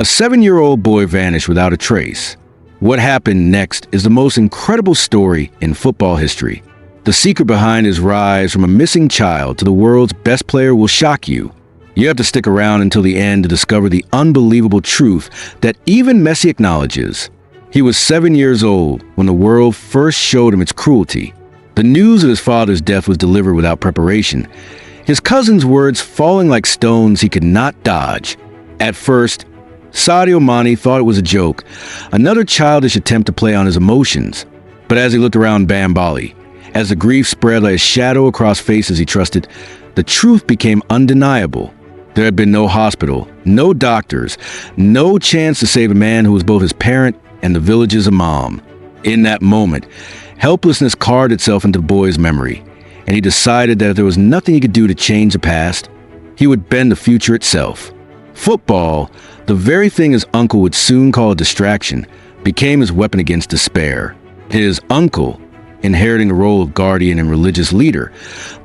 A 7-year-old boy vanished without a trace. What happened next is the most incredible story in football history. The secret behind his rise from a missing child to the world's best player will shock you. You have to stick around until the end to discover the unbelievable truth that even Messi acknowledges. He was 7 years old when the world first showed him its cruelty. The news of his father's death was delivered without preparation, his cousin's words falling like stones he could not dodge. At first, Sadio Mané thought it was a joke, another childish attempt to play on his emotions. But as he looked around Bambali, as the grief spread like a shadow across faces he trusted, the truth became undeniable. There had been no hospital, no doctors, no chance to save a man who was both his parent and the village's imam. In that moment, helplessness carved itself into the boy's memory, and he decided that if there was nothing he could do to change the past, he would bend the future itself. Football, the very thing his uncle would soon call a distraction, became his weapon against despair. His uncle, inheriting the role of guardian and religious leader,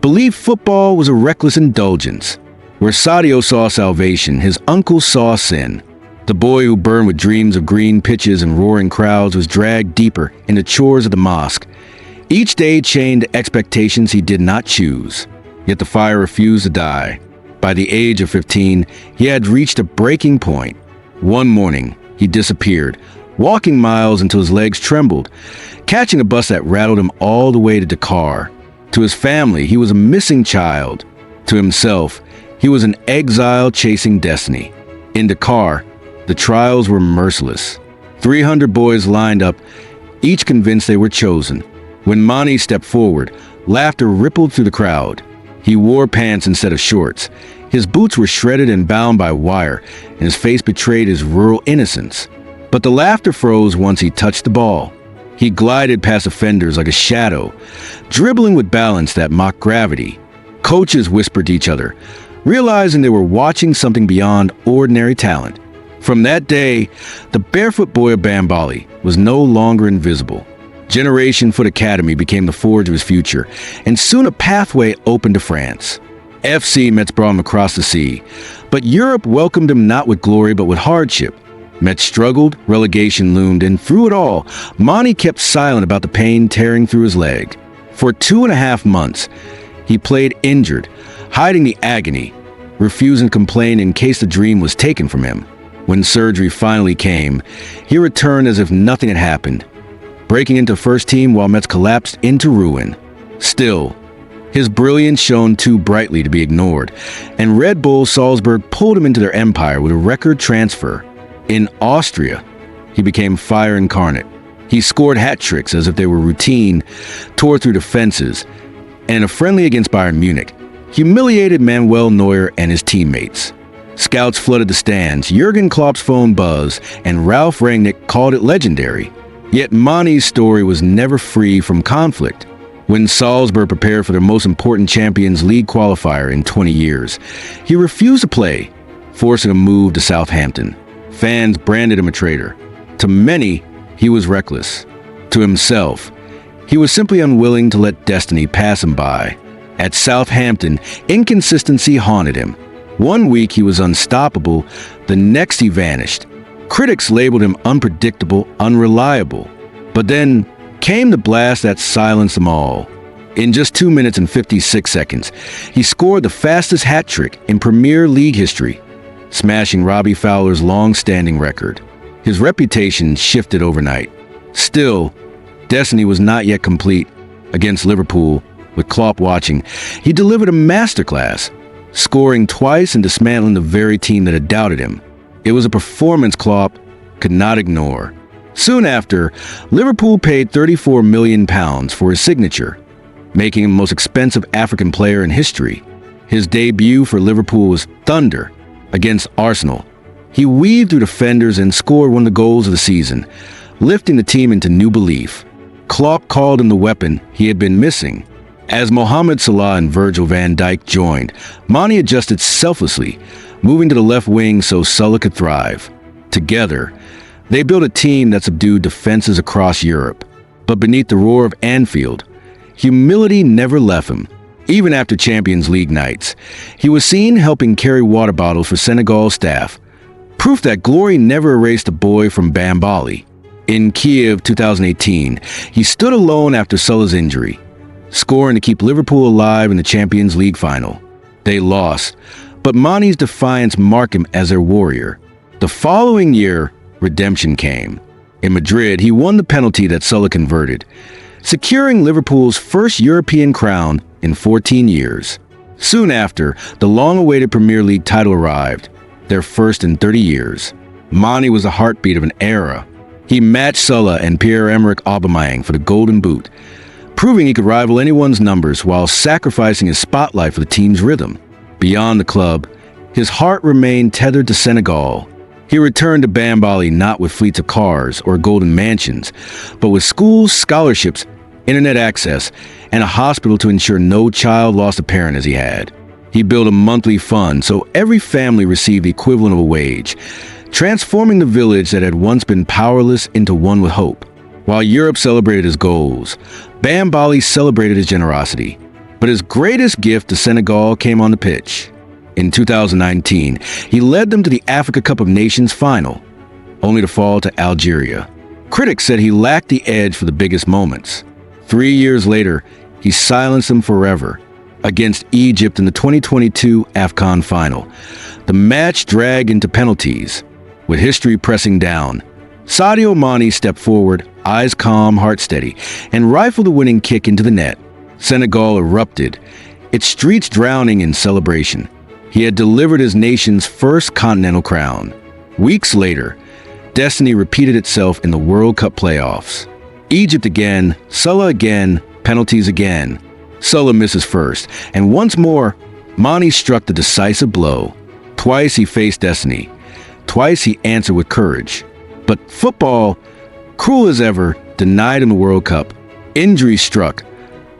believed football was a reckless indulgence. Where Sadio saw salvation, his uncle saw sin. The boy who burned with dreams of green pitches and roaring crowds was dragged deeper in the chores of the mosque. Each day chained expectations he did not choose, yet the fire refused to die. By the age of 15, he had reached a breaking point. One morning, he disappeared, walking miles until his legs trembled, catching a bus that rattled him all the way to Dakar. To his family, he was a missing child. To himself, he was an exile chasing destiny. In Dakar, the trials were merciless. 300 boys lined up, each convinced they were chosen. When Mané stepped forward, laughter rippled through the crowd. He wore pants instead of shorts. His boots were shredded and bound by wire, and his face betrayed his rural innocence. But the laughter froze once he touched the ball. He glided past offenders like a shadow, dribbling with balance that mocked gravity. Coaches whispered to each other, realizing they were watching something beyond ordinary talent. From that day, the barefoot boy of Bambali was no longer invisible. Generation Foot Academy became the forge of his future, and soon a pathway opened to France. FC Metz brought him across the sea, but Europe welcomed him not with glory but with hardship. Metz struggled, relegation loomed, and through it all, Mané kept silent about the pain tearing through his leg. For 2.5 months, he played injured, hiding the agony, refusing to complain in case the dream was taken from him. When surgery finally came, he returned as if nothing had happened, breaking into first team while Metz collapsed into ruin. Still, his brilliance shone too brightly to be ignored, and Red Bull Salzburg pulled him into their empire with a record transfer. In Austria, he became fire incarnate. He scored hat tricks as if they were routine, tore through defenses, and in a friendly against Bayern Munich, humiliated Manuel Neuer and his teammates. Scouts flooded the stands, Jurgen Klopp's phone buzzed, and Ralf Rangnick called it legendary. Yet Mané's story was never free from conflict. When Salzburg prepared for their most important Champions League qualifier in 20 years, he refused to play, forcing a move to Southampton. Fans branded him a traitor. To many, he was reckless. To himself, he was simply unwilling to let destiny pass him by. At Southampton, inconsistency haunted him. One week he was unstoppable, the next he vanished. Critics labeled him unpredictable, unreliable. But then came the blast that silenced them all. In just 2 minutes and 56 seconds, he scored the fastest hat trick in Premier League history, smashing Robbie Fowler's long-standing record. His reputation shifted overnight. Still, destiny was not yet complete. Against Liverpool, with Klopp watching, he delivered a masterclass, scoring twice and dismantling the very team that had doubted him. It was a performance Klopp could not ignore. Soon after, Liverpool paid £34 million for his signature, making him the most expensive African player in history. His debut for Liverpool was thunder against Arsenal. He weaved through defenders and scored one of the goals of the season, lifting the team into new belief. Klopp called him the weapon he had been missing. As Mohamed Salah and Virgil van Dijk joined, Mané adjusted selflessly, moving to the left wing so Salah could thrive. Together, they built a team that subdued defenses across Europe. But beneath the roar of Anfield, humility never left him. Even after Champions League nights, he was seen helping carry water bottles for Senegal staff, Proof that glory never erased a boy from Bambali. In Kiev 2018, he stood alone after Salah's injury, scoring to keep Liverpool alive in the Champions League final. They lost, but Mané's defiance marked him as their warrior. The following year, redemption came. In Madrid, he won the penalty that Salah converted, securing Liverpool's first European crown in 14 years. Soon after, the long-awaited Premier League title arrived, their first in 30 years. Mané was the heartbeat of an era. He matched Salah and Pierre-Emerick Aubameyang for the Golden Boot, proving he could rival anyone's numbers while sacrificing his spotlight for the team's rhythm. Beyond the club, his heart remained tethered to Senegal. He returned to Bambali not with fleets of cars or golden mansions, but with schools, scholarships, internet access, and a hospital to ensure no child lost a parent as he had. He built a monthly fund so every family received the equivalent of a wage, transforming the village that had once been powerless into one with hope. While Europe celebrated his goals, Bambali celebrated his generosity. But his greatest gift to Senegal came on the pitch. In 2019, he led them to the Africa Cup of Nations final, only to fall to Algeria. Critics said he lacked the edge for the biggest moments. 3 years later, he silenced them forever. Against Egypt in the 2022 AFCON final, the match dragged into penalties. With history pressing down, Sadio Mané stepped forward, eyes calm, heart steady, and rifled the winning kick into the net. Senegal erupted, its streets drowning in celebration. He had delivered his nation's first continental crown. Weeks later, destiny repeated itself in the World Cup playoffs. Egypt again, Salah again, penalties again. Salah misses first, and once more, Mané struck the decisive blow. Twice he faced destiny. Twice he answered with courage. But football, cruel as ever, denied him the World Cup. Injury struck,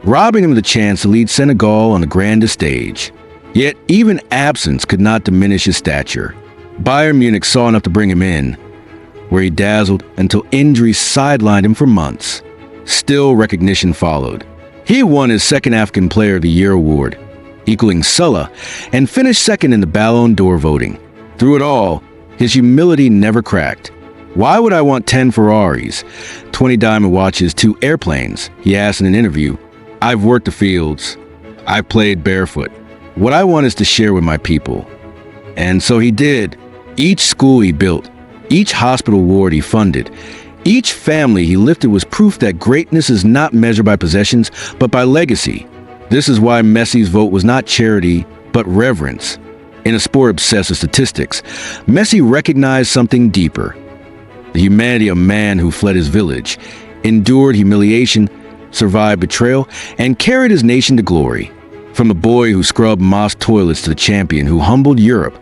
robbing him of the chance to lead Senegal on the grandest stage. Yet even absence could not diminish his stature. Bayern Munich saw enough to bring him in, where he dazzled until injury sidelined him for months. Still, recognition followed. He won his second African Player of the Year award, equaling Salah, and finished second in the Ballon d'Or voting. Through it all, his humility never cracked. "Why would I want 10 Ferraris, 20 diamond watches, 2 airplanes?" he asked in an interview. "I've worked the fields. I've played barefoot. What I want is to share with my people." And so he did. Each school he built, each hospital ward he funded, each family he lifted was proof that greatness is not measured by possessions, but by legacy. This is why Messi's vote was not charity, but reverence. In a sport obsessed with statistics, Messi recognized something deeper. The humanity of a man who fled his village, endured humiliation, survived betrayal, and carried his nation to glory. From the boy who scrubbed mosque toilets to the champion who humbled Europe,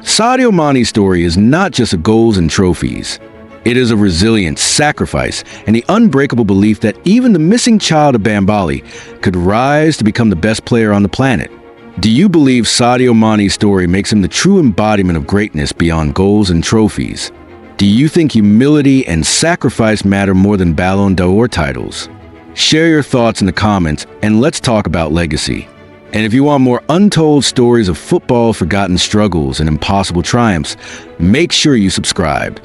Sadio Mané's story is not just of goals and trophies. It is of resilience, sacrifice, and the unbreakable belief that even the missing child of Bambali could rise to become the best player on the planet. Do you believe Sadio Mané's story makes him the true embodiment of greatness beyond goals and trophies? Do you think humility and sacrifice matter more than Ballon d'Or titles? Share your thoughts in the comments, and let's talk about legacy. And if you want more untold stories of football, forgotten struggles, and impossible triumphs, make sure you subscribe.